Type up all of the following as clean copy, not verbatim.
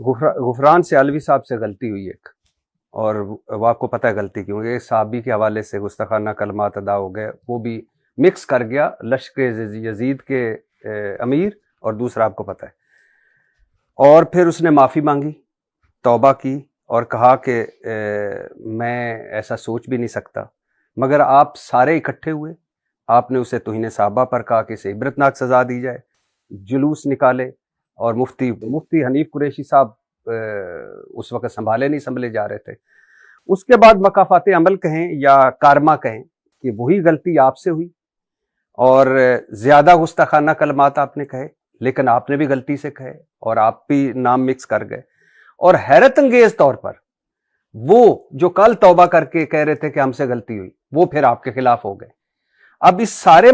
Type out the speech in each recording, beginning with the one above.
غفران سے علوی صاحب سے غلطی ہوئی ایک، اور وہ آپ کو پتہ ہے غلطی کیوں، ایک صحابی کے حوالے سے گستاخانہ کلمات ادا ہو گئے، وہ بھی مکس کر گیا لشکر یزید کے امیر، اور دوسرا آپ کو پتہ ہے، اور پھر اس نے معافی مانگی، توبہ کی، اور کہا کہ میں ایسا سوچ بھی نہیں سکتا، مگر آپ سارے اکٹھے ہوئے، آپ نے اسے توہین صحابہ پر کہا کہ اسے عبرتناک سزا دی جائے، جلوس نکالے، اور مفتی حنیف قریشی صاحب اس وقت سنبھلے جا رہے تھے۔ اس کے بعد مکافات عمل کہیں یا کارما کہیں کہ وہی غلطی آپ سے ہوئی، اور زیادہ گستاخانہ کلمات آپ نے کہے، لیکن آپ نے بھی غلطی سے کہے اور آپ بھی نام مکس کر گئے، اور حیرت انگیز طور پر وہ جو کل توبہ کر کے کہہ رہے تھے کہ ہم سے غلطی ہوئی، وہ پھر آپ کے خلاف ہو گئے۔ اب اس سارے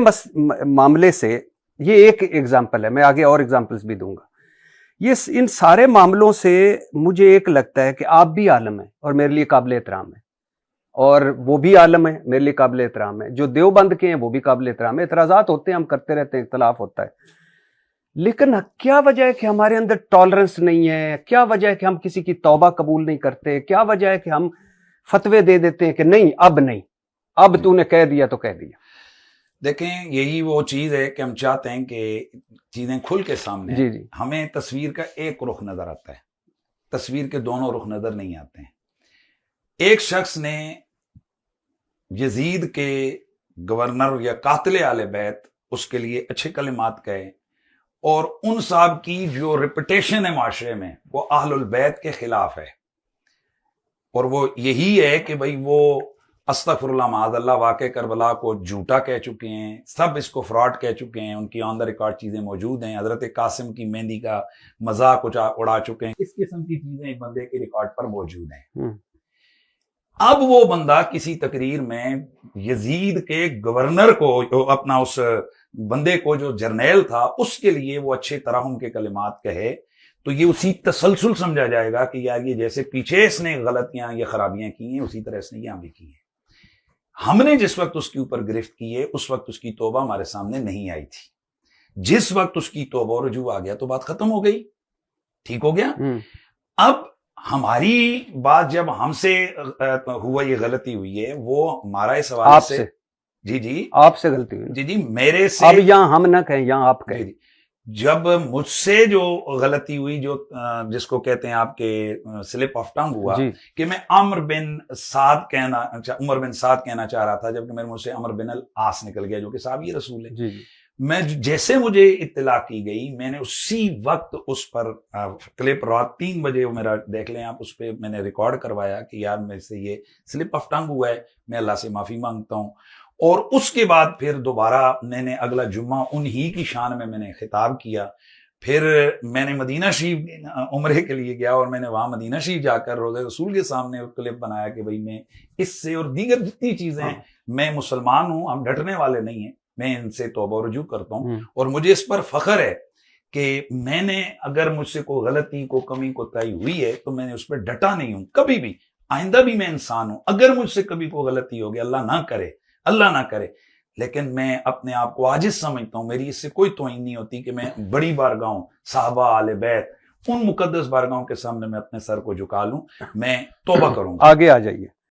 معاملے سے یہ ایک ایگزامپل ہے، میں آگے اور ایگزامپلز بھی دوں گا۔ ان سارے معاملوں سے مجھے ایک لگتا ہے کہ آپ بھی عالم ہیں اور میرے لیے قابل احترام ہے، اور وہ بھی عالم ہے، میرے لیے قابل احترام ہے، جو دیوبند کے ہیں وہ بھی قابل احترام ہے، اعتراضات ہوتے ہیں، ہم کرتے رہتے ہیں، اختلاف ہوتا ہے، لیکن کیا وجہ ہے کہ ہمارے اندر ٹالرنس نہیں ہے؟ کیا وجہ ہے کہ ہم کسی کی توبہ قبول نہیں کرتے؟ کیا وجہ ہے کہ ہم فتوے دے دیتے ہیں کہ نہیں، اب تو نے کہہ دیا تو کہہ دیا؟ دیکھیں، یہی وہ چیز ہے کہ ہم چاہتے ہیں کہ چیزیں کھل کے سامنے جی ہیں۔ جی، ہمیں تصویر کا ایک رخ نظر آتا ہے، تصویر کے دونوں رخ نظر نہیں آتے ہیں۔ ایک شخص نے یزید کے گورنر یا قاتل اہل بیت، اس کے لیے اچھے کلمات کہے، اور ان صاحب کی جو ریپوٹیشن ہے معاشرے میں وہ اہل البیت کے خلاف ہے، اور وہ یہی ہے کہ بھئی وہ استغفر اللہ معاذ اللہ واقع کربلا کو جھوٹا کہہ چکے ہیں، سب اس کو فراڈ کہہ چکے ہیں، ان کی آن دا ریکارڈ چیزیں موجود ہیں، حضرت قاسم کی مہندی کا مذاق اڑا چکے ہیں، اس قسم کی چیزیں ایک بندے کے ریکارڈ پر موجود ہیں۔ اب وہ بندہ کسی تقریر میں یزید کے گورنر کو، اپنا اس بندے کو جو جرنیل تھا، اس کے لیے وہ اچھے ترحم کے کلمات کہے، تو یہ اسی تسلسل سمجھا جائے گا کہ یار یہ جیسے پیچھے اس نے غلطیاں یا خرابیاں کی ہیں، اسی طرح اس نے یہاں بھی کی ہیں۔ ہم نے جس وقت اس کے اوپر گرفت کی ہے، اس وقت اس کی توبہ ہمارے سامنے نہیں آئی تھی۔ جس وقت اس کی توبہ و رجوع آ گیا تو بات ختم ہو گئی، ٹھیک ہو گیا۔ اب ہماری بات جب ہم سے ہوا یہ غلطی ہوئی ہے، وہ ہمارا اس حوالے سے جی آپ سے غلطی ہوئی، جی میرے سے، اب یہاں ہم نہ کہیں، یہاں آپ کہیں۔ جب مجھ سے جو غلطی ہوئی، جو جس کو کہتے ہیں آپ کے سلپ آف ٹنگ ہوا، کہ میں عمر بن سعد کہنا چاہ رہا تھا، جبکہ میرے منہ سے عمر بن العاص نکل گیا، جو کہ صحابی رسول ہے۔ میں جیسے مجھے اطلاع کی گئی، میں نے اسی وقت اس پر کلپ رات 3 بجے میرا دیکھ لیں آپ، اس پہ میں نے ریکارڈ کروایا کہ یار میرے سے یہ سلپ آف ٹنگ ہوا ہے، میں اللہ سے معافی مانگتا ہوں۔ اور اس کے بعد پھر دوبارہ میں نے اگلا جمعہ انہی کی شان میں نے خطاب کیا۔ پھر میں نے مدینہ شریف عمرے کے لیے گیا، اور میں نے وہاں مدینہ شریف جا کر روضہ رسول کے سامنے کلپ بنایا کہ بھئی میں اس سے اور دیگر جتنی چیزیں ہیں، میں مسلمان ہوں، ہم ڈٹنے والے نہیں ہیں، میں ان سے توبہ و رجوع کرتا ہوں، اور مجھے اس پر فخر ہے کہ میں نے اگر مجھ سے کوئی غلطی، کوئی کمی، کوتاہی ہوئی ہے تو میں نے اس پہ ڈٹا نہیں ہوں کبھی بھی۔ آئندہ بھی میں انسان ہوں، اگر مجھ سے کبھی کوئی غلطی ہوگی، اللہ نہ کرے، لیکن میں اپنے آپ کو عاجز سمجھتا ہوں، میری اس سے کوئی توہین نہیں ہوتی کہ میں بڑی بارگاہوں، صحابہ، آل بیت، ان مقدس بارگاہوں کے سامنے میں اپنے سر کو جھکا لوں۔ میں توبہ کروں گا۔ آگے آ جائیے۔